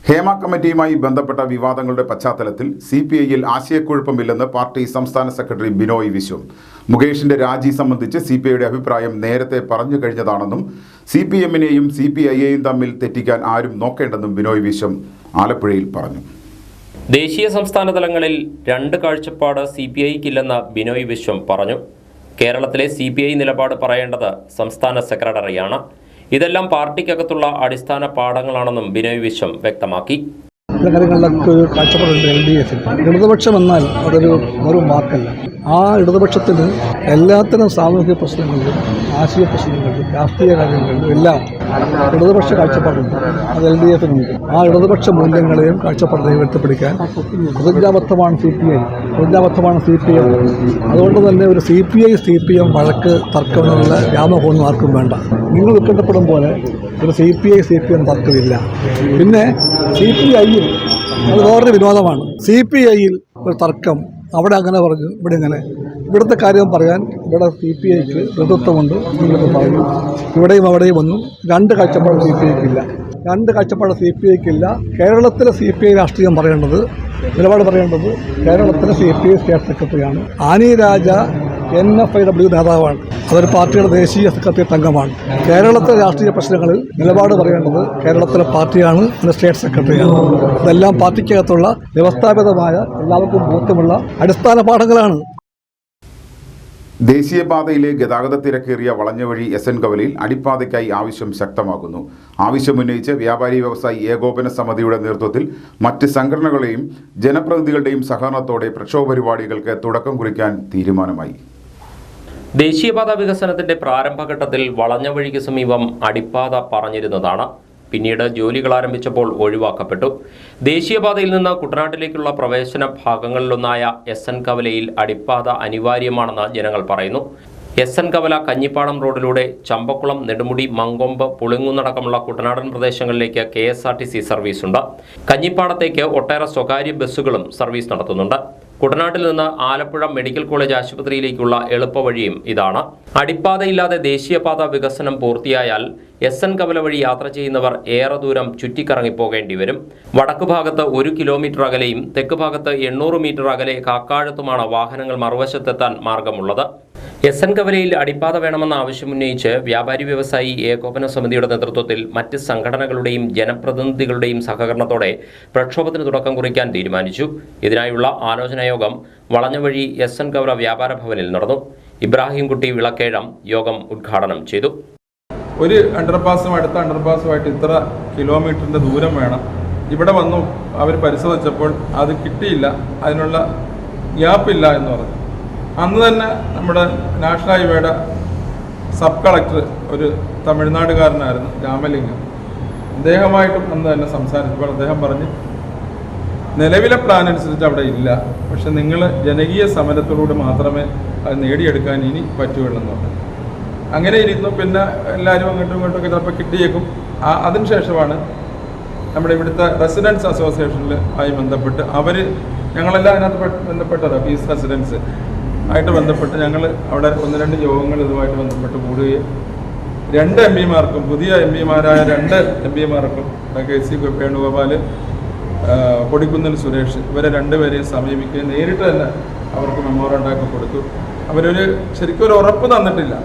ഹേമ കമ്മിറ്റിയുമായി ബന്ധപ്പെട്ട വിവാദങ്ങളുടെ പശ്ചാത്തലത്തിൽ CPI-യിൽ ആശയക്കുഴപ്പമില്ലെന്ന് പാർട്ടി സംസ്ഥാന സെക്രട്ടറി ബിനോയ് വിശ്വം. മുകേഷിന്റെ രാജി സംബന്ധിച്ച് CPI-യുടെ അഭിപ്രായം നേരത്തെ പറഞ്ഞു കഴിഞ്ഞതാണെന്നും CPM-നെയും CPI-യെയും തമ്മിൽ തെറ്റിക്കാൻ ആരും നോക്കേണ്ടെന്നും ബിനോയ് വിശ്വം ആലപ്പുഴയിൽ പറഞ്ഞു. ദേശീയ സംസ്ഥാന തലങ്ങളിൽ രണ്ട് കാഴ്ചപ്പാട് CPI-ക്കില്ലെന്ന് ബിനോയ് വിശ്വം പറഞ്ഞു. കേരളത്തിലെ CPI നിലപാട് പറയേണ്ടത് സംസ്ഥാന സെക്രട്ടറിയാണ്. ഇതെല്ലാം പാർട്ടിക്കകത്തുള്ള അടിസ്ഥാന പാഠങ്ങളാണെന്നും ബിനോയ് വിശ്വം വ്യക്തമാക്കി. ചില കാര്യങ്ങളിലൊക്കെ ഒരു കാഴ്ചപ്പാടുണ്ട് LDF-ൽ. ഇടതുപക്ഷം എന്നാൽ അതൊരു വാക്കല്ല. ആ ഇടതുപക്ഷത്തിന് എല്ലാത്തരം സാമൂഹിക പ്രശ്നങ്ങളിലും ആശയ പ്രശ്നങ്ങളിലും രാഷ്ട്രീയ കാര്യങ്ങളിലും എല്ലാം ഇടതുപക്ഷ കാഴ്ചപ്പാടുണ്ട്. അത് LDF-നുണ്ട്. ആ ഇടതുപക്ഷ മൂല്യങ്ങളെയും കാഴ്ചപ്പാടിനെയും ഉയർത്തിപ്പിടിക്കാൻ പ്രതിജ്ഞാബദ്ധമാണ് CPI, പ്രതിജ്ഞാബദ്ധമാണ് CPM. അതുകൊണ്ട് തന്നെ ഒരു CPM വഴക്ക് തർക്കമെന്നുള്ള വ്യാമോഹമൊന്നും ആർക്കും വേണ്ട. നിങ്ങൾ ഉത്കണ്ഠപ്പെടും പോലെ ഒരു CPM തർക്കമില്ല. പിന്നെ CPI-യിൽ അത് വേറൊരു വിനോദമാണ്. CPI-യിൽ ഒരു തർക്കം അവിടെ അങ്ങനെ പറഞ്ഞു, ഇവിടെ ഇങ്ങനെ. ഇവിടുത്തെ കാര്യം പറയാൻ ഇവിടെ CPI-ക്ക് നേതൃത്വമുണ്ട്. നിങ്ങൾക്ക് പറയും ഇവിടെയും അവിടെയും ഒന്നും രണ്ട് കാഴ്ചപ്പാട് CPI-ക്കില്ല. രണ്ട് കാഴ്ചപ്പാട് CPI-ക്കില്ല. കേരളത്തിലെ CPI രാഷ്ട്രീയം പറയേണ്ടത്, നിലപാട് പറയേണ്ടത് കേരളത്തിലെ CPI സ്റ്റേറ്റ് സെക്രട്ടറിയാണ്. ആനി രാജ NFIW നേതാവാണ്. അതൊരു പാർട്ടിയുടെ ദേശീയ സെക്രട്ടേറിയറ്റ് അംഗമാണ്. കേരളത്തിലെ രാഷ്ട്രീയ പ്രശ്നങ്ങളിൽ നിലപാട് പറയേണ്ടത് കേരളത്തിലെ പാർട്ടിയാണ്, സ്റ്റേറ്റ് സെക്രട്ടറിയാണ്. ഇതെല്ലാം പാർട്ടിക്കകത്തുള്ള വ്യവസ്ഥാപിതമായ എല്ലാവർക്കും ബോധ്യമുള്ള അടിസ്ഥാന പാഠങ്ങളാണ്. ദേശീയപാതയിലെ ഗതാഗത തിരക്കേറിയ വളഞ്ഞവഴി SN കവലയിൽ അടിപ്പാതയ്ക്കായി ആവശ്യം ശക്തമാകുന്നു. ആവശ്യമുന്നയിച്ച് വ്യാപാരി വ്യവസായി ഏകോപന സമിതിയുടെ നേതൃത്വത്തിൽ മറ്റ് സംഘടനകളെയും ജനപ്രതിനിധികളുടെയും സഹകരണത്തോടെ പ്രക്ഷോഭ പരിപാടികൾക്ക് തുടക്കം കുറിക്കാൻ തീരുമാനമായി. ദേശീയപാത വികസനത്തിന്റെ പ്രാരംഭഘട്ടത്തിൽ വളഞ്ഞവഴിക്ക് സമീപം അടിപ്പാത പറഞ്ഞിരുന്നതാണ്. പിന്നീട് ജോലികൾ ആരംഭിച്ചപ്പോൾ ഒഴിവാക്കപ്പെട്ടു. ദേശീയപാതയിൽ നിന്ന് കുട്ടനാട്ടിലേക്കുള്ള പ്രവേശന ഭാഗങ്ങളിലൊന്നായ SN കവലയിൽ അടിപ്പാത അനിവാര്യമാണെന്ന് ജനങ്ങൾ പറയുന്നു. SN കവല കഞ്ഞിപ്പാടം റോഡിലൂടെ ചമ്പക്കുളം, നെടുമുടി, മങ്കൊമ്പ്, പുളിങ്ങുന്നടക്കമുള്ള കുട്ടനാടൻ പ്രദേശങ്ങളിലേക്ക് KSRTC സർവീസുണ്ട്. കഞ്ഞിപ്പാടത്തേക്ക് ഒട്ടേറെ സ്വകാര്യ ബസ്സുകളും സർവീസ് നടത്തുന്നുണ്ട്. കുട്ടനാട്ടിൽ നിന്ന് ആലപ്പുഴ മെഡിക്കൽ കോളേജ് ആശുപത്രിയിലേക്കുള്ള എളുപ്പവഴിയും ഇതാണ്. അടിപ്പാതയില്ലാതെ ദേശീയപാത വികസനം പൂർത്തിയായാൽ SN കവല വഴി യാത്ര ചെയ്യുന്നവർ ഏറെ ദൂരം ചുറ്റിക്കറങ്ങിപ്പോകേണ്ടി വരും. വടക്ക് ഭാഗത്ത് 1 കിലോമീറ്റർ അകലെയും തെക്ക് ഭാഗത്ത് 800 മീറ്റർ അകലെ കാക്കാഴത്തുമാണ് വാഹനങ്ങൾ മറുവശത്തെത്താൻ മാർഗമുള്ളത്. SN കവലയിൽ അടിപ്പാത വേണമെന്ന ആവശ്യമുന്നയിച്ച് വ്യാപാരി വ്യവസായി ഏകോപന സമിതിയുടെ നേതൃത്വത്തിൽ മറ്റ് സംഘടനകളുടെയും ജനപ്രതിനിധികളുടെയും സഹകരണത്തോടെ പ്രക്ഷോഭത്തിന് തുടക്കം കുറിക്കാൻ തീരുമാനിച്ചു. ഇതിനായുള്ള ആലോചനായോഗം വളഞ്ഞവഴി SN കവല വ്യാപാര ഭവനിൽ നടന്നു. ഇബ്രാഹിം കുട്ടി വിളക്കേഴം യോഗം ഉദ്ഘാടനം ചെയ്തു. ഒരു അണ്ടർപാസും അടുത്ത അണ്ടർപാസുമായിട്ട് ഇത്ര കിലോമീറ്ററിൻ്റെ ദൂരം വേണം. ഇവിടെ വന്നു അവർ പരിശോധിച്ചപ്പോൾ അത് കിട്ടിയില്ല, അതിനുള്ള ഗ്യാപ്പില്ല എന്ന് പറഞ്ഞു. അന്ന് തന്നെ നമ്മുടെ നാഷണൽ ഹൈവേയുടെ സബ് കളക്ടർ ഒരു തമിഴ്നാടുകാരനായിരുന്നു, രാമലിംഗം. അദ്ദേഹമായിട്ടും അന്ന് തന്നെ സംസാരിച്ചപ്പോൾ അദ്ദേഹം പറഞ്ഞ് നിലവിലെ പ്ലാൻ അനുസരിച്ച് അവിടെ ഇല്ല, പക്ഷെ നിങ്ങൾ ജനകീയ സമരത്തിലൂടെ മാത്രമേ അത് നേടിയെടുക്കാൻ ഇനി പറ്റുകയുള്ളൂ എന്ന് പറഞ്ഞു. അങ്ങനെ ഇരുന്നു. പിന്നെ എല്ലാവരും അങ്ങോട്ടും ഇങ്ങോട്ടും ചിലപ്പോൾ കിട്ടിയേക്കും. അതിനുശേഷമാണ് നമ്മുടെ ഇവിടുത്തെ റെസിഡൻസ് അസോസിയേഷനിൽ ആയി ബന്ധപ്പെട്ട് ഞങ്ങളെല്ലാം അതിനകത്ത് ബന്ധപ്പെട്ടതാണ്. പീസ് റെസിഡൻസ് ആയിട്ട് ബന്ധപ്പെട്ട് ഞങ്ങൾ അവിടെ 1-2 യോഗങ്ങൾ ഇതുമായിട്ട് ബന്ധപ്പെട്ട് കൂടുകയും 2 MPമാർക്കും പുതിയ MPമാരായ 2 MPമാർക്കും KC വേണുഗോപാൽ, കൊടിക്കുന്നിൽ സുരേഷ്, ഇവരെ 2 പേരെയും സമീപിക്കുകയും നേരിട്ട് തന്നെ അവർക്ക് മെമ്മോറണ്ടാക്കി കൊടുത്തു. ശരിക്കും ഒരു ഉറപ്പ് തന്നിട്ടില്ല.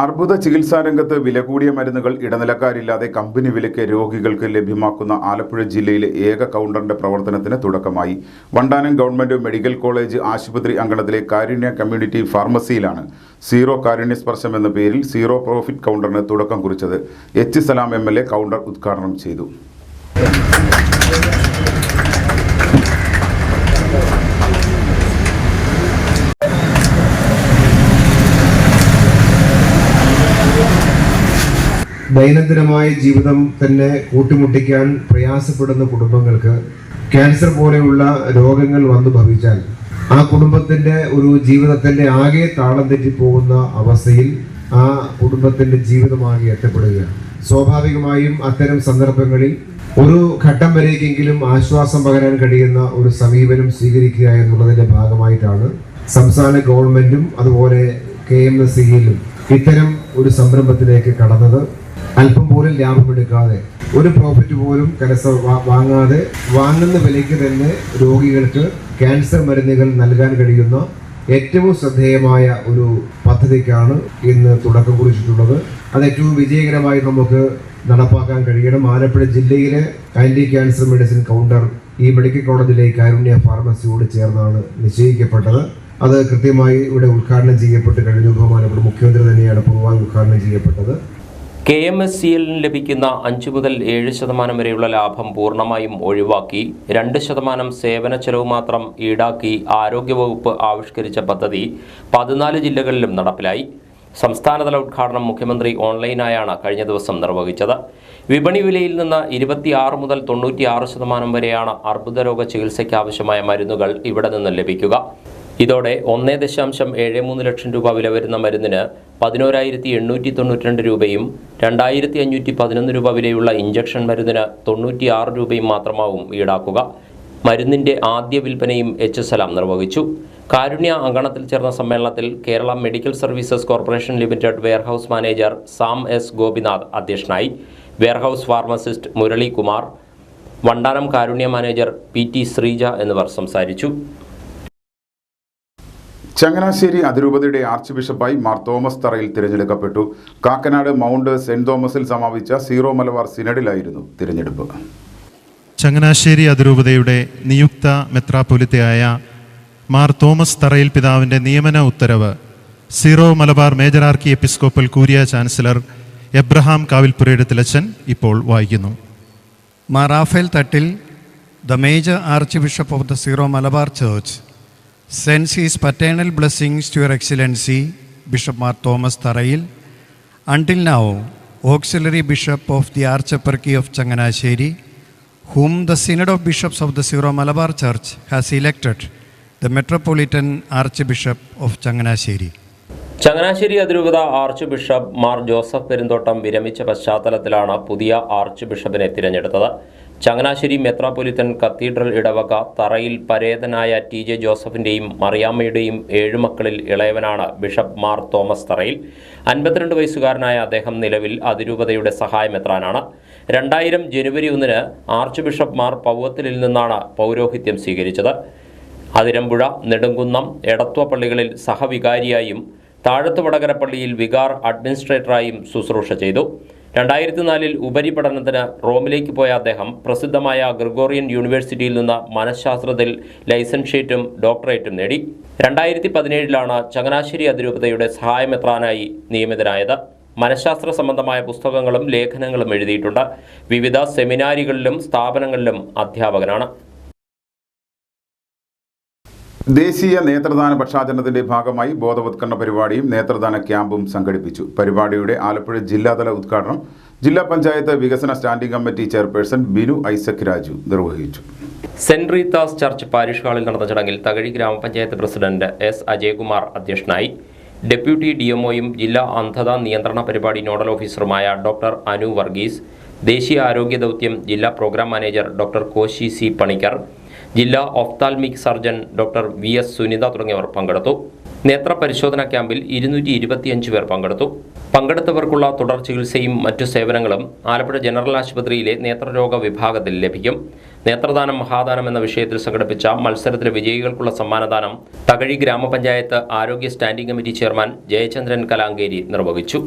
അർബുദ ചികിത്സാ രംഗത്ത് വില കൂടിയ മരുന്നുകൾ ഇടനിലക്കാരില്ലാതെ കമ്പനി വിലയ്ക്ക് രോഗികൾക്ക് ലഭ്യമാക്കുന്ന ആലപ്പുഴ ജില്ലയിലെ ഏക കൗണ്ടറിന്റെ പ്രവർത്തനത്തിന് തുടക്കമായി. വണ്ടാനം ഗവൺമെന്റ് മെഡിക്കൽ കോളേജ് ആശുപത്രി അങ്കണത്തിലെ കാരുണ്യ കമ്മ്യൂണിറ്റി ഫാർമസിയിലാണ് സീറോ കാരുണ്യ സ്പർശം എന്ന പേരിൽ സീറോ പ്രോഫിറ്റ് കൗണ്ടറിന് തുടക്കം കുറിച്ചത്. H. സലാം MLA കൗണ്ടർ ഉദ്ഘാടനം ചെയ്തു. ദൈനംദിനമായ ജീവിതം തന്നെ കൂട്ടിമുട്ടിക്കാൻ പ്രയാസപ്പെടുന്ന കുടുംബങ്ങൾക്ക് ക്യാൻസർ പോലെയുള്ള രോഗങ്ങൾ വന്നു ഭവിച്ചാൽ ആ കുടുംബത്തിന്റെ ഒരു ജീവിതത്തിന്റെ ആകെ താളം തെറ്റിപ്പോകുന്ന അവസ്ഥയിൽ ആ കുടുംബത്തിന്റെ ജീവിതമാകെ എത്തപ്പെടുകയാണ്. സ്വാഭാവികമായും അത്തരം സന്ദർഭങ്ങളിൽ ഒരു ഘട്ടം വരേക്കെങ്കിലും ആശ്വാസം പകരാൻ കഴിയുന്ന ഒരു സമീപനം സ്വീകരിക്കുക എന്നുള്ളതിന്റെ ഭാഗമായിട്ടാണ് സംസ്ഥാന ഗവൺമെന്റും അതുപോലെ KMSCയിലും ഇത്തരം ഒരു സംരംഭത്തിലേക്ക് കടന്നത്. അല്പം പോലും ലാഭമെടുക്കാതെ ഒരു പ്രോഫിറ്റ് പോലും വാങ്ങാതെ വാങ്ങുന്ന വിലയ്ക്ക് തന്നെ രോഗികൾക്ക് ക്യാൻസർ മരുന്നുകൾ നൽകാൻ കഴിയുന്ന ഏറ്റവും ശ്രദ്ധേയമായ ഒരു പദ്ധതിക്കാണ് ഇന്ന് തുടക്കം കുറിച്ചിട്ടുള്ളത്. അത് ഏറ്റവും വിജയകരമായി നമുക്ക് നടപ്പാക്കാൻ കഴിയണം. ആലപ്പുഴ ജില്ലയിലെ ആന്റി ക്യാൻസർ മെഡിസിൻ കൗണ്ടർ ഈ മെഡിക്കൽ കോളേജിലെ കാരുണ്യ ഫാർമസിയോട് ചേർന്നാണ് നിശ്ചയിക്കപ്പെട്ടത്. അത് കൃത്യമായി ഇവിടെ ഉദ്ഘാടനം ചെയ്യപ്പെട്ട് കഴിഞ്ഞു. ബഹുമാനപ്പെട്ട മുഖ്യമന്ത്രി തന്നെയാണ് പൂർവ്വമായി ഉദ്ഘാടനം ചെയ്യപ്പെട്ടത്. KMSCL ലഭിക്കുന്ന 5 മുതൽ 7% വരെയുള്ള ലാഭം പൂർണ്ണമായും ഒഴിവാക്കി 2% സേവന ചെലവ് മാത്രം ഈടാക്കി ആരോഗ്യവകുപ്പ് ആവിഷ്കരിച്ച പദ്ധതി 14 ജില്ലകളിലും നടപ്പിലായി. സംസ്ഥാനതല ഉദ്ഘാടനം മുഖ്യമന്ത്രി ഓൺലൈനായാണ് കഴിഞ്ഞ ദിവസം നിർവഹിച്ചത്. വിപണി വിലയിൽ നിന്ന് 26 മുതൽ 96% വരെയാണ് അർബുദരോഗ ചികിത്സയ്ക്ക് ആവശ്യമായ മരുന്നുകൾ ഇവിടെ നിന്ന് ലഭിക്കുക. ഇതോടെ 1.73 ലക്ഷം രൂപ വില വരുന്ന മരുന്നിന് 11,892 രൂപയും 2,511 രൂപ വിലയുള്ള ഇഞ്ചക്ഷൻ മരുന്നിന് 96 രൂപയും മാത്രമാവും ഈടാക്കുക. മരുന്നിന്റെ ആദ്യ വിൽപ്പനയും HSLAM നിർവഹിച്ചു. കാരുണ്യ അങ്കണത്തിൽ ചേർന്ന സമ്മേളനത്തിൽ Kerala medical services corporation limited warehouse manager Sam S Gopinath അധ്യക്ഷനായി. വെയർഹൌസ് ഫാർമസിസ്റ്റ് മുരളി കുമാർ, വണ്ടാനം കാരുണ്യ മാനേജർ PT ശ്രീജ എന്നിവർ സംസാരിച്ചു. ചങ്ങനാശ്ശേരി അതിരൂപതയുടെ ആർച്ച് ബിഷപ്പായി മാർ തോമസ് തറയിൽ തിരഞ്ഞെടുക്കപ്പെട്ടു. കാക്കനാട് മൗണ്ട് സെന്റ് തോമസിൽ സമാപിച്ച സീറോ മലബാർ സിനഡിലായിരുന്നു തിരഞ്ഞെടുപ്പ്. ചങ്ങനാശ്ശേരി അതിരൂപതയുടെ നിയുക്ത മെത്രാപ്പൊലിത്തയായ മാർ തോമസ് തറയിൽ പിതാവിൻ്റെ നിയമന ഉത്തരവ് Syro Malabar major archiepiscopal curia chancellor Abraham കാവിൽപുരയുടെ തിലച്ചൻ ഇപ്പോൾ വായിക്കുന്നു. Mar Raphael Thattil, the major archbishop of the Syro Malabar church, sends his paternal blessings to Your Excellency Bishop Mar Thomas Tarail, until now Auxiliary Bishop of the Archieparchy of Changanasheri, whom the Synod of Bishops of the Syro Malabar Church has elected the Metropolitan Archbishop of Changanasheri. Changanassery അതിരൂപത arch bishop Mar Joseph Perumthottam വിരമിച്ച പശ്ചാത്തലത്തിലാണ് പുതിയ arch ബിഷപ്പിനെ തിരഞ്ഞെടുത്തത്. Changanassery മെത്രാപ്പൊലിത്തൻ cathedral ഇടവക തറയിൽ പരേതനായ TJ ജോസഫിൻ്റെയും മറിയാമ്മയുടെയും 7 മക്കളിൽ ഇളയവനാണ് ബിഷപ്പ് മാർ തോമസ് തറയിൽ. 52 വയസ്സുകാരനായ അദ്ദേഹം നിലവിൽ അതിരൂപതയുടെ സഹായമെത്രാനാണ്. 2000 ജനുവരി 1 ആർച്ച് ബിഷപ്പ് മാർ പൗവത്തിലിൽ നിന്നാണ് പൗരോഹിത്യം സ്വീകരിച്ചത്. അതിരമ്പുഴ, നെടുങ്കുന്നം, എടത്വ പള്ളികളിൽ സഹവികാരിയായും താഴത്ത് വടകര പള്ളിയിൽ വികാർ അഡ്മിനിസ്ട്രേറ്ററായും ശുശ്രൂഷ ചെയ്തു. 2004 ഉപരിപഠനത്തിന് റോമിലേക്ക് പോയ അദ്ദേഹം പ്രസിദ്ധമായ ഗ്രിഗോറിയൻ യൂണിവേഴ്സിറ്റിയിൽ നിന്ന് മനഃശാസ്ത്രത്തിൽ ലൈസൻഷ്യേറ്റും ഡോക്ടറേറ്റും നേടി. 2017 ചങ്ങനാശ്ശേരി അതിരൂപതയുടെ സഹായമെത്രാനായി നിയമിതനായത്. മനഃശാസ്ത്ര സംബന്ധമായ പുസ്തകങ്ങളും ലേഖനങ്ങളും എഴുതിയിട്ടുണ്ട്. വിവിധ സെമിനാരികളിലും സ്ഥാപനങ്ങളിലും അധ്യാപകനാണ്. ദേശീയ നേത്രദാന പക്ഷാചരണത്തിന്റെ ഭാഗമായി ബോധവത്കരണ പരിപാടിയും നേത്രദാന ക്യാമ്പും സംഘടിപ്പിച്ചു. പരിപാടിയുടെ ആലപ്പുഴ ജില്ലാതല ഉദ്ഘാടനം ജില്ലാ പഞ്ചായത്ത് വികസന standing committee chairperson Binu Isaac Raju നിർവഹിച്ചു. സെന്റ് റീത്താസ് ചർച്ച് പാരിഷ് ഹാളിൽ നടന്ന ചടങ്ങിൽ തകഴി ഗ്രാമപഞ്ചായത്ത് പ്രസിഡന്റ് S. അജയ്കുമാർ അധ്യക്ഷനായി. ഡെപ്യൂട്ടി DMOയും ജില്ലാ അന്ധതാ നിയന്ത്രണ പരിപാടി നോഡൽ ഓഫീസറുമായ ഡോക്ടർ അനു വർഗീസ്, ദേശീയ ആരോഗ്യ ദൗത്യം ജില്ലാ program manager doctor Koshy C. Panicker, ജില്ലാ ophthalmic surgeon doctor VS. Sunitha തുടങ്ങിയവർ പങ്കെടുത്തു. നേത്ര പരിശോധനാ ക്യാമ്പിൽ 225 പേർ പങ്കെടുത്തു. പങ്കെടുത്തവർക്കുള്ള തുടർ ചികിത്സയും മറ്റു സേവനങ്ങളും ആലപ്പുഴ ജനറൽ ആശുപത്രിയിലെ നേത്രരോഗ വിഭാഗത്തിൽ ലഭിക്കും. നേത്രദാനം മഹാദാനം എന്ന വിഷയത്തിൽ സംഘടിപ്പിച്ച മത്സരത്തിലെ വിജയികൾക്കുള്ള സമ്മാനദാനം തകഴി ഗ്രാമപഞ്ചായത്ത് ആരോഗ്യ സ്റ്റാൻഡിംഗ് കമ്മിറ്റി ചെയർമാൻ ജയചന്ദ്രൻ കലാങ്കേരി നിർവഹിച്ചു.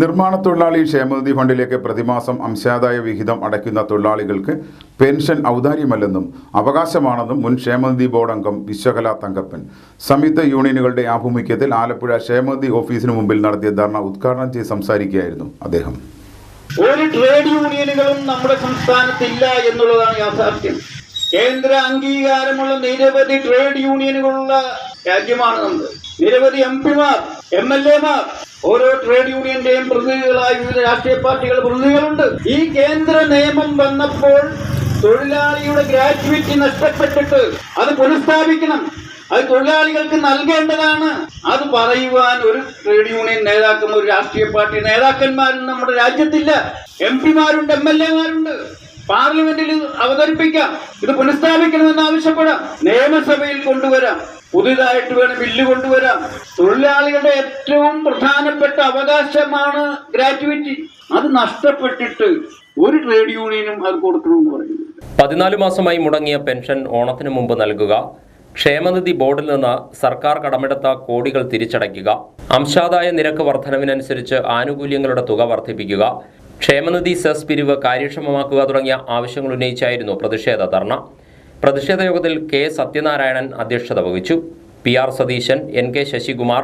നിർമ്മാണ തൊഴിലാളി ക്ഷേമനിധി ഫണ്ടിലേക്ക് പ്രതിമാസം അംശാദായ വിഹിതം അടയ്ക്കുന്ന തൊഴിലാളികൾക്ക് പെൻഷൻ ഔദാര്യമല്ലെന്നും അവകാശമാണെന്നും മുൻ ക്ഷേമനിധി ബോർഡ് അംഗം വിശ്വകല തങ്കപ്പൻ സംയുക്ത യൂണിയനുകളുടെ ആഭിമുഖ്യത്തിൽ ആലപ്പുഴ ക്ഷേമനിധി ഓഫീസിന് മുമ്പിൽ നടത്തിയ ധർണ ഉദ്ഘാടനം ചെയ്ത് സംസാരിക്കുകയായിരുന്നു അദ്ദേഹം. ഒരു ട്രേഡ് യൂണിയനുകളും നമ്മുടെ സംസ്ഥാനത്തില്ല എന്നുള്ളതാണ് യാഥാർത്ഥ്യം. കേന്ദ്ര അംഗീകാരമുള്ള നിരവധി ട്രേഡ് യൂണിയനുകളുള്ള രാജ്യമാണ് നമ്മുടെ. നിരവധി MP-മാർ, MLA-മാർ, ഓരോ ട്രേഡ് യൂണിയന്റെയും പ്രതിനിധികളായ വിവിധ രാഷ്ട്രീയ പാർട്ടികൾ പ്രതിനിധികളുണ്ട്. ഈ കേന്ദ്ര നിയമം വന്നപ്പോൾ തൊഴിലാളിയുടെ ഗ്രാറ്റുവിറ്റി നഷ്ടപ്പെട്ടിട്ട് അത് പുനഃസ്ഥാപിക്കണം, അത് തൊഴിലാളികൾക്ക് നൽകേണ്ടതാണ്. അത് പറയുവാൻ ഒരു ട്രേഡ് യൂണിയൻ നേതാക്കളും ഒരു രാഷ്ട്രീയ പാർട്ടി നേതാക്കന്മാരും നമ്മുടെ രാജ്യത്തില്ല. MP-മാരുണ്ട്, MLA-മാരുണ്ട്. പാർലമെന്റിൽ അവതരിപ്പിക്കാം, ഇത് പുനഃസ്ഥാപിക്കണമെന്ന് ആവശ്യപ്പെടാം, നിയമസഭയിൽ കൊണ്ടുവരാം. പുതിയതായിട്ട് വേണം ബില്ല് കൊണ്ടുവരാം. തൊഴിലാളികളുടെ ഏറ്റവും പ്രധാനപ്പെട്ട അവകാശമാണ് ഗ്രാറ്റുവിറ്റി. അത് നഷ്ടപ്പെട്ടിട്ട് ഒരു ട്രേഡ് യൂണിയനും അത് കൊടുക്കണമെന്ന് പറയുന്നു. 14 മാസമായി മുടങ്ങിയ പെൻഷൻ ഓണത്തിന് മുമ്പ് നൽകുക, ക്ഷേമനിധി ബോർഡിൽ നിന്ന് സർക്കാർ കടമെടുത്ത കോടികൾ തിരിച്ചടയ്ക്കുക, അംശാദായ നിരക്ക് വർധനവിനനുസരിച്ച് ആനുകൂല്യങ്ങളുടെ തുക വർദ്ധിപ്പിക്കുക, ക്ഷേമനിധി സെസ് പിരിവ് കാര്യക്ഷമമാക്കുക തുടങ്ങിയ ആവശ്യങ്ങൾ ഉന്നയിച്ചായിരുന്നു പ്രതിഷേധ ധർണ. പ്രതിഷേധ യോഗത്തിൽ കെ സത്യനാരായണൻ അധ്യക്ഷത വഹിച്ചു. PR Satheesan, NK Sasikumar,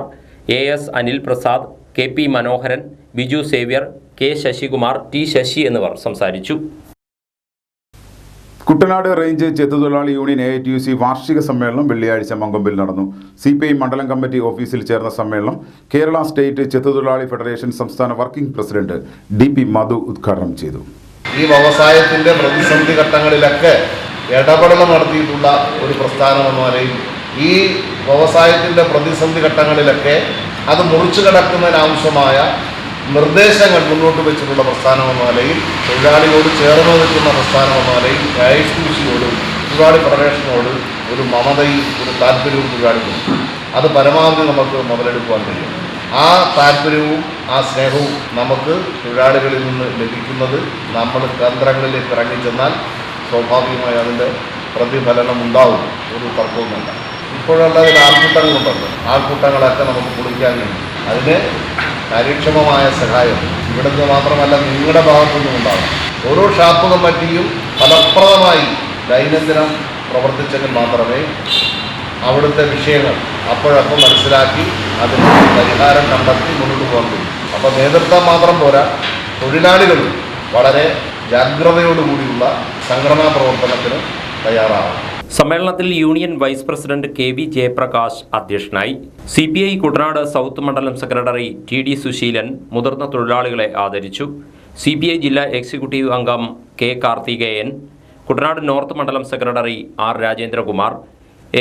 AS Anil Prasad, KP Manoharan, Biju Xavier, K Sasikumar, T Sasi എന്നിവർ സംസാരിച്ചു. കുട്ടനാട് റേഞ്ച് ചെത്തുതൊഴിലാളി യൂണിയൻ AITUC വാർഷിക സമ്മേളനം വെള്ളിയാഴ്ച മങ്കൊമ്പിൽ നടന്നു. CPI മണ്ഡലം കമ്മിറ്റി ഓഫീസിൽ ചേർന്ന സമ്മേളനം കേരള സ്റ്റേറ്റ് ചെത്തുതൊഴിലാളി ഫെഡറേഷൻ സംസ്ഥാന വർക്കിംഗ് പ്രസിഡന്റ് DP മധു ഉദ്ഘാടനം ചെയ്തു. ഈ വ്യവസായത്തിൻ്റെ പ്രതിസന്ധി ഘട്ടങ്ങളിലൊക്കെ ഇടപെടൽ നടത്തിയിട്ടുള്ള ഒരു പ്രസ്ഥാനമെന്ന നിലയിൽ ഈ വ്യവസായത്തിൻ്റെ പ്രതിസന്ധി ഘട്ടങ്ങളിലൊക്കെ അത് മുറിച്ചു കടക്കുന്നതിനാവശ്യമായ നിർദ്ദേശങ്ങൾ മുന്നോട്ട് വെച്ചിട്ടുള്ള പ്രസ്ഥാനമെന്ന നിലയിൽ തൊഴിലാളിയോട് ചേർന്ന് നിൽക്കുന്ന പ്രസ്ഥാനമെന്ന നിലയിൽ AITUCയോട് തൊഴിലാളി ഫെഡറേഷനോട് ഒരു മമതയും ഒരു താല്പര്യവും തൊഴിലാളികളുണ്ട്. അത് പരമാവധി നമുക്ക് മുതലെടുക്കുവാൻ കഴിയും. ആ താല്പര്യവും ആ സ്നേഹവും നമുക്ക് തൊഴിലാളികളിൽ നിന്ന് ലഭിക്കുന്നത് നമ്മൾ കേന്ദ്രങ്ങളിലേക്ക് ഇറങ്ങിച്ചെന്നാൽ സ്വാഭാവികമായി അതിൻ്റെ പ്രതിഫലനം ഉണ്ടാവും, ഒരു തർക്കവുമില്ല. ഇപ്പോഴുള്ളതിൽ ആൾക്കൂട്ടങ്ങളുണ്ടല്ലോ, ആൾക്കൂട്ടങ്ങളൊക്കെ നമുക്ക് പൊളിക്കാൻ കഴിയും. അതിന് കാര്യക്ഷമമായ സഹായം ഇവിടുന്ന് മാത്രമല്ല നിങ്ങളുടെ ഭാഗത്തുനിന്നും ഉണ്ടാകും. ഓരോ ഷാപ്പ് കമ്മിറ്റിയും ഫലപ്രദമായി ദൈനംദിനം പ്രവർത്തിച്ചെങ്കിൽ മാത്രമേ അവിടുത്തെ വിഷയങ്ങൾ അപ്പോഴപ്പോൾ മനസ്സിലാക്കി അതിന് പരിഹാരം കണ്ടെത്തി മുന്നോട്ട് പോകാൻ കഴിയും. അപ്പോൾ നേതൃത്വം മാത്രം പോരാ, തൊഴിലാളികളും വളരെ ജാഗ്രതയോടുകൂടിയുള്ള സംഘടനാ പ്രവർത്തനത്തിന് തയ്യാറാണ്. സമ്മേളനത്തിൽ union vice president KV Jayaprakash അധ്യക്ഷനായി. CPI കുട്ടനാട് സൗത്ത് മണ്ഡലം സെക്രട്ടറി TD സുശീലൻ മുതിർന്ന തൊഴിലാളികളെ ആദരിച്ചു. CPI ജില്ലാ എക്സിക്യൂട്ടീവ് അംഗം K കാർത്തികേയൻ, കുട്ടനാട് നോർത്ത് മണ്ഡലം secretary R Rajendrakumar,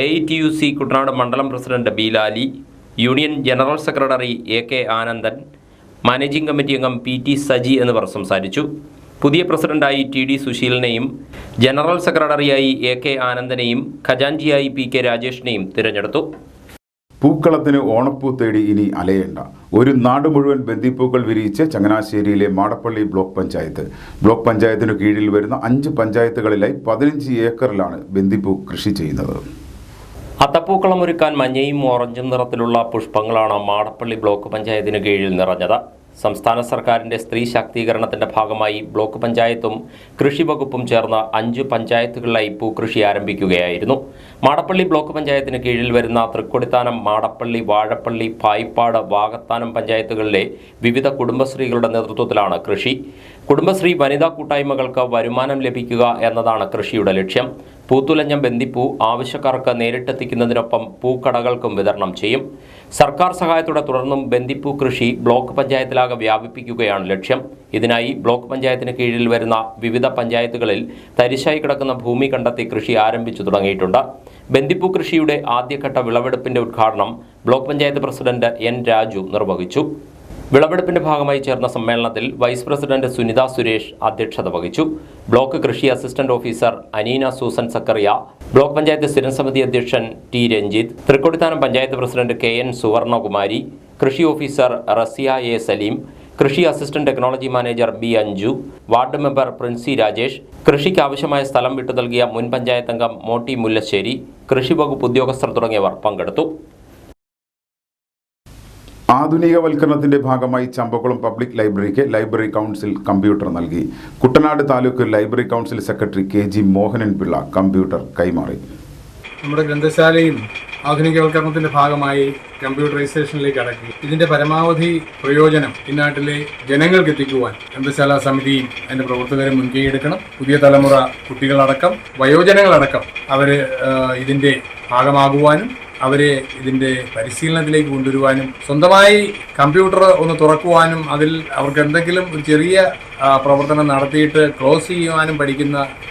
AITUC Kuttanad മണ്ഡലം president B Lali, union general secretary AK Anandan, managing committee അംഗം PT സജി എന്നിവർ സംസാരിച്ചു. പുതിയ പ്രസിഡന്റായി TD സുശീലനെയും ജനറൽ സെക്രട്ടറിയായി AK ആനന്ദനെയും ഖജാൻജിയായി PK രാജേഷിനെയും തിരഞ്ഞെടുത്തു. പൂക്കളത്തിന് ഓണപ്പൂ തേടി ഇനി അലയേണ്ട. ഒരു നാട് മുഴുവൻ ബന്ദിപ്പൂക്കൾ വിരിയിച്ച് ചങ്ങനാശ്ശേരിയിലെ മാടപ്പള്ളി ബ്ലോക്ക് പഞ്ചായത്ത്. ബ്ലോക്ക് പഞ്ചായത്തിനു കീഴിൽ വരുന്ന 5 പഞ്ചായത്തുകളിലായി 15 ഏക്കറിലാണ് ബന്ദിപ്പൂ കൃഷി ചെയ്യുന്നത്. അത്തപ്പൂക്കളം ഒരുക്കാൻ മഞ്ഞയും ഓറഞ്ചും നിറത്തിലുള്ള പുഷ്പങ്ങളാണ് മാടപ്പള്ളി ബ്ലോക്ക് പഞ്ചായത്തിന് കീഴിൽ നിറഞ്ഞത്. സംസ്ഥാന സർക്കാരിൻ്റെ സ്ത്രീ ശാക്തീകരണത്തിൻ്റെ ഭാഗമായി ബ്ലോക്ക് പഞ്ചായത്തും കൃഷി വകുപ്പും ചേർന്ന് 5 പഞ്ചായത്തുകളിലായി പൂക്കൃഷി ആരംഭിക്കുകയായിരുന്നു. മാടപ്പള്ളി ബ്ലോക്ക് പഞ്ചായത്തിന് കീഴിൽ വരുന്ന തൃക്കൊടിത്താനം, മാടപ്പള്ളി, വാഴപ്പള്ളി, പായിപ്പാട്, വാകത്താനം പഞ്ചായത്തുകളിലെ വിവിധ കുടുംബശ്രീകളുടെ നേതൃത്വത്തിലാണ് കൃഷി. കുടുംബശ്രീ വനിതാ കൂട്ടായ്മകൾക്ക് വരുമാനം ലഭിക്കുക എന്നതാണ് കൃഷിയുടെ ലക്ഷ്യം. പൂത്തുലഞ്ഞ ബന്ദിപ്പൂ ആവശ്യക്കാർക്ക് നേരിട്ടെത്തിക്കുന്നതിനൊപ്പം പൂക്കടകൾക്കും വിതരണം ചെയ്യും. സർക്കാർ സഹായത്തോടെ തുടർന്നും ബന്ദിപ്പൂ കൃഷി ബ്ലോക്ക് പഞ്ചായത്തിലാകെ വ്യാപിപ്പിക്കുകയാണ് ലക്ഷ്യം. ഇതിനായി ബ്ലോക്ക് പഞ്ചായത്തിന് കീഴിൽ വരുന്ന വിവിധ പഞ്ചായത്തുകളിൽ തരിശായി കിടക്കുന്ന ഭൂമി കണ്ടെത്തി കൃഷി ആരംഭിച്ചു തുടങ്ങിയിട്ടുണ്ട്. ബന്ദിപ്പൂ കൃഷിയുടെ ആദ്യഘട്ട വിളവെടുപ്പിന്റെ ഉദ്ഘാടനം block panchayat president N Raju നിർവഹിച്ചു. വിളവെടുപ്പിന്റെ ഭാഗമായി ചേർന്ന സമ്മേളനത്തിൽ വൈസ് പ്രസിഡന്റ് സുനിത സുരേഷ് അധ്യക്ഷത വഹിച്ചു. ബ്ലോക്ക് കൃഷി assistant officer Aneena Susan Sakkariya, block panchayat സ്ഥിരം സമിതി അധ്യക്ഷൻ T Ranjith, Thrikkodithanam panchayat president KN Suvarnakumari, കൃഷി ഓഫീസർ റസിയ A സലീം, കൃഷി assistant technology manager B Anju, ward member Princy Rajesh, കൃഷിക്ക് ആവശ്യമായ സ്ഥലം വിട്ടു നൽകിയ മുൻ പഞ്ചായത്ത് അംഗം മോട്ടി മുല്ലശ്ശേരി, കൃഷി വകുപ്പ് ഉദ്യോഗസ്ഥർ തുടങ്ങിയവർ പങ്കെടുത്തു. ആധുനികവൽക്കരണത്തിന്റെ ഭാഗമായി ചമ്പക്കുളം പബ്ലിക് ലൈബ്രറിക്ക് ലൈബ്രറി കൗൺസിൽ കമ്പ്യൂട്ടർ നൽകി. Kuttanad taluk library council secretary KG Mohanan Pillai computer കൈമാറി. നമ്മുടെ ഗ്രന്ഥശാലയും ആധുനികവൽക്കരണത്തിന്റെ ഭാഗമായി കമ്പ്യൂട്ടറൈസേഷനിലേക്ക് അടക്കി ഇതിന്റെ പരമാവധി പ്രയോജനം ഈ നാട്ടിലെ ജനങ്ങൾക്ക് എത്തിക്കുവാൻ ഗ്രന്ഥശാല സമിതിയും അതിന്റെ പ്രവർത്തകരും മുൻകൈയെടുക്കണം. പുതിയ തലമുറ കുട്ടികളടക്കം വയോജനങ്ങളടക്കം അവര് ഇതിന്റെ ഭാഗമാകുവാനും അവരെ ഇതിന്റെ പരിശീലനത്തിലേക്ക് കൊണ്ടുവരുവാനും സ്വന്തമായി കമ്പ്യൂട്ടർ ഒന്ന് തുറക്കുവാനും അതിൽ അവർക്ക് എന്തെങ്കിലും ഒരു ചെറിയ പ്രവർത്തനം നടത്തിയിട്ട് ക്ലോസ് ചെയ്യുവാനും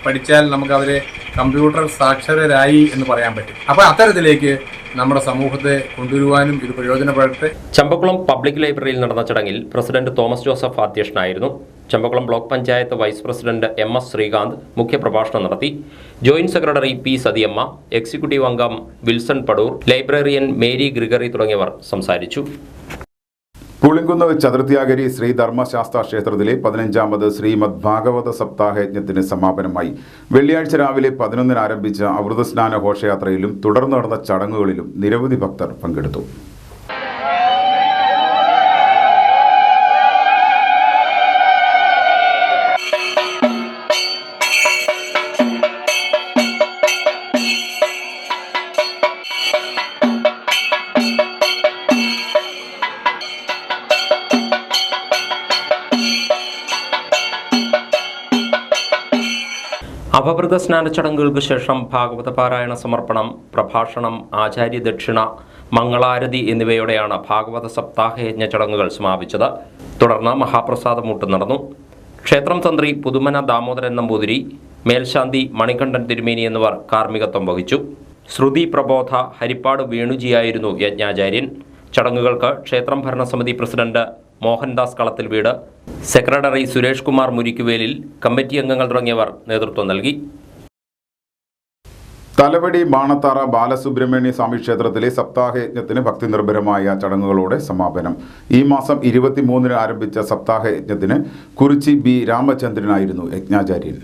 പഠിച്ചാൽ നമുക്ക് അവരെ കമ്പ്യൂട്ടർ സാക്ഷരരായി എന്ന് പറയാൻ പറ്റും. അപ്പോൾ അത്തരത്തിലേക്ക് നമ്മുടെ സമൂഹത്തെ കൊണ്ടുവരുവാനും ഇത് പ്രയോജനപ്പെടട്ടെ. ചമ്പക്കുളം പബ്ലിക് ലൈബ്രറിയിൽ നടന്ന ചടങ്ങിൽ പ്രസിഡന്റ് തോമസ് ജോസഫ് അധ്യക്ഷനായിരുന്നു. Champakulam block panchayat vice president MS Sreekanth മുഖ്യപ്രഭാഷണം നടത്തി. Joint secretary P Sathiyamma, executive അംഗം വിൽസൺ പടൂർ, ലൈബ്രറിയൻ മേരി ഗ്രിഗറി തുടങ്ങിയവർ സംസാരിച്ചു. പുളിങ്കുന്ന് ചതുർത്ഥ്യാഗരി ശ്രീ ധർമ്മശാസ്ത്ര ക്ഷേത്രത്തിലെ 15ാമത് ശ്രീമദ് ഭാഗവത സപ്താഹയജ്ഞത്തിന് സമാപനമായി. വെള്ളിയാഴ്ച രാവിലെ 11-ന് ആരംഭിച്ച അമൃതസ്നാന ഘോഷയാത്രയിലും തുടർന്ന് നടന്ന ചടങ്ങുകളിലും നിരവധി ഭക്തർ പങ്കെടുത്തു. അപവൃത സ്നാന ചടങ്ങുകൾക്ക് ശേഷം ഭാഗവത പാരായണ സമർപ്പണം, പ്രഭാഷണം, ആചാര്യ ദക്ഷിണ, മംഗളാരതി എന്നിവയോടെയാണ് ഭാഗവത സപ്താഹയജ്ഞ ചടങ്ങുകൾ സമാപിച്ചത്. തുടർന്ന് മഹാപ്രസാദമൂട്ട് നടന്നു. ക്ഷേത്രം തന്ത്രി പുതുമന ദാമോദരൻ നമ്പൂതിരി, മേൽശാന്തി മണികണ്ഠൻ തിരുമേനി എന്നിവർ കാർമ്മികത്വം വഹിച്ചു. ശ്രുതി പ്രബോധ ഹരിപ്പാട് വേണുജിയായിരുന്നു യജ്ഞാചാര്യൻ. ചടങ്ങുകൾക്ക് ക്ഷേത്രം ഭരണസമിതി പ്രസിഡന്റ് മോഹൻദാസ് കളത്തിൽ വീട്, സെക്രട്ടറി സുരേഷ് കുമാർ മുരിക്കുവേലിൽ, കമ്മിറ്റി അംഗങ്ങൾ തുടങ്ങിയവർ നേതൃത്വം നൽകി. തലവടി ബാണത്താറ ബാലസുബ്രഹ്മണ്യ സ്വാമി ക്ഷേത്രത്തിലെ സപ്താഹയജ്ഞത്തിന് ഭക്തിനിർഭരമായ ചടങ്ങുകളോടെ സമാപനം. ഈ മാസം 23-ന് ആരംഭിച്ച സപ്താഹയജ്ഞത്തിന് കുറിച്ചി B രാമചന്ദ്രനായിരുന്നു യജ്ഞാചാര്യൻ.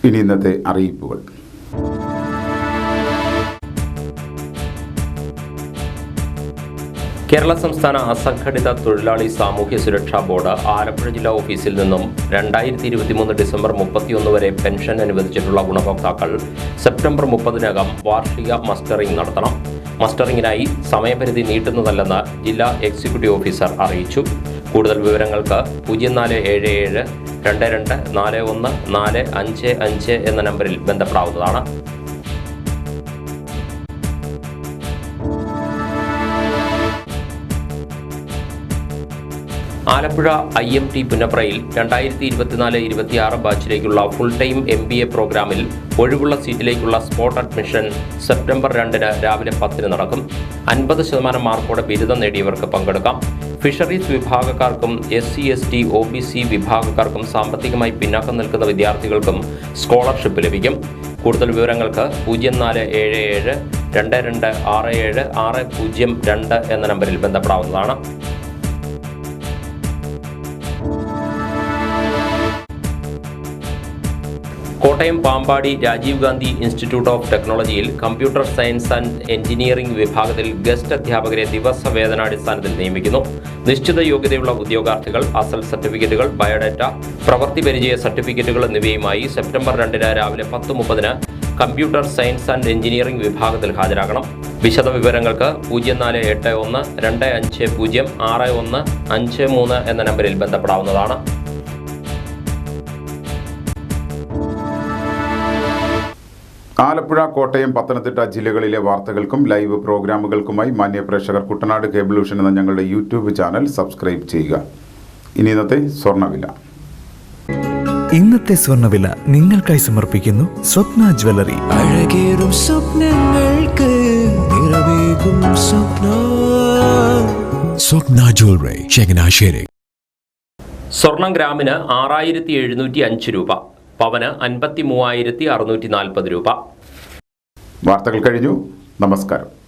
ഇനി ഇന്നത്തെ അറിയിപ്പുകൾ. കേരള സംസ്ഥാന അസംഘടിത തൊഴിലാളി സാമൂഹ്യ സുരക്ഷാ ബോർഡ് ആലപ്പുഴ ജില്ലാ ഓഫീസിൽ നിന്നും 2023 ഡിസംബർ 31 വരെ പെൻഷൻ അനുവദിച്ചിട്ടുള്ള ഗുണഭോക്താക്കൾ സെപ്റ്റംബർ 30-നകം വാർഷിക മസ്റ്ററിംഗ് നടത്തണം. മസ്റ്ററിംഗിനായി സമയപരിധി നീട്ടുന്നതല്ലെന്ന് ജില്ലാ എക്സിക്യൂട്ടീവ് ഓഫീസർ അറിയിച്ചു. കൂടുതൽ വിവരങ്ങൾക്ക് 0477 22 41 455 എന്ന നമ്പറിൽ ബന്ധപ്പെടാവുന്നതാണ്. ആലപ്പുഴ IMT പുന്നപ്രയിൽ 2024-26 ബാച്ചിലേക്കുള്ള ഫുൾ ടൈം MBA പ്രോഗ്രാമിൽ ഒഴിവുള്ള സീറ്റിലേക്കുള്ള സ്പോട്ട് അഡ്മിഷൻ സെപ്റ്റംബർ 2-ന് രാവിലെ 10-ന് നടക്കും. 50% മാർക്കോടെ ബിരുദം നേടിയവർക്ക് പങ്കെടുക്കാം. ഫിഷറീസ് വിഭാഗക്കാർക്കും SC/ST OBC വിഭാഗക്കാർക്കും സാമ്പത്തികമായി പിന്നാക്കം നിൽക്കുന്ന വിദ്യാർത്ഥികൾക്കും സ്കോളർഷിപ്പ് ലഭിക്കും. കൂടുതൽ വിവരങ്ങൾക്ക് 0477 2267 602 എന്ന നമ്പറിൽ ബന്ധപ്പെടാവുന്നതാണ്. കോട്ടയം പാമ്പാടി രാജീവ് ഗാന്ധി ഇൻസ്റ്റിറ്റ്യൂട്ട് ഓഫ് ടെക്നോളജിയിൽ കമ്പ്യൂട്ടർ സയൻസ് ആൻഡ് എഞ്ചിനീയറിംഗ് വിഭാഗത്തിൽ ഗസ്റ്റ് അധ്യാപകരെ ദിവസവേതനാടിസ്ഥാനത്തിൽ നിയമിക്കുന്നു. നിശ്ചിത യോഗ്യതയുള്ള ഉദ്യോഗാർത്ഥികൾ അസൽ സർട്ടിഫിക്കറ്റുകൾ, ബയോഡാറ്റ, പ്രവൃത്തി പരിചയ സർട്ടിഫിക്കറ്റുകൾ എന്നിവയുമായി സെപ്റ്റംബർ 2-ന് രാവിലെ 10:30-ന് കമ്പ്യൂട്ടർ സയൻസ് ആൻഡ് എഞ്ചിനീയറിംഗ് വിഭാഗത്തിൽ ഹാജരാകണം. വിശദവിവരങ്ങൾക്ക് 0481 250 6153 എന്ന നമ്പറിൽ ബന്ധപ്പെടാവുന്നതാണ്. ആലപ്പുഴ, കോട്ടയം, പത്തനംതിട്ട ജില്ലകളിലെ വാർത്തകൾക്കും ലൈവ് പ്രോഗ്രാമുകൾക്കുമായി മാന്യ പ്രേക്ഷകർ കുട്ടനാട് കേബിൾ വിഷൻ എന്ന ഞങ്ങളുടെ യൂട്യൂബ് ചാനൽ സബ്സ്ക്രൈബ് ചെയ്യുക. ഇനി ഇന്നത്തെ സ്വർണ്ണവില. ഇന്നത്തെ സ്വർണ്ണവില നിങ്ങൾക്കായി സമർപ്പിക്കുന്നു സ്വപ്ന ജ്വല്ലറി. അഴകേറും സ്വപ്നങ്ങൾക്ക് നിറവേകും സ്വപ്ന. സ്വപ്ന ജ്വല്ലറി ചങ്ങനാശ്ശേരി. സ്വർണം ഗ്രാമിന് 6705 രൂപ, പവന് 53,640 രൂപ. വാർത്തകൾ കഴിഞ്ഞു. നമസ്കാരം.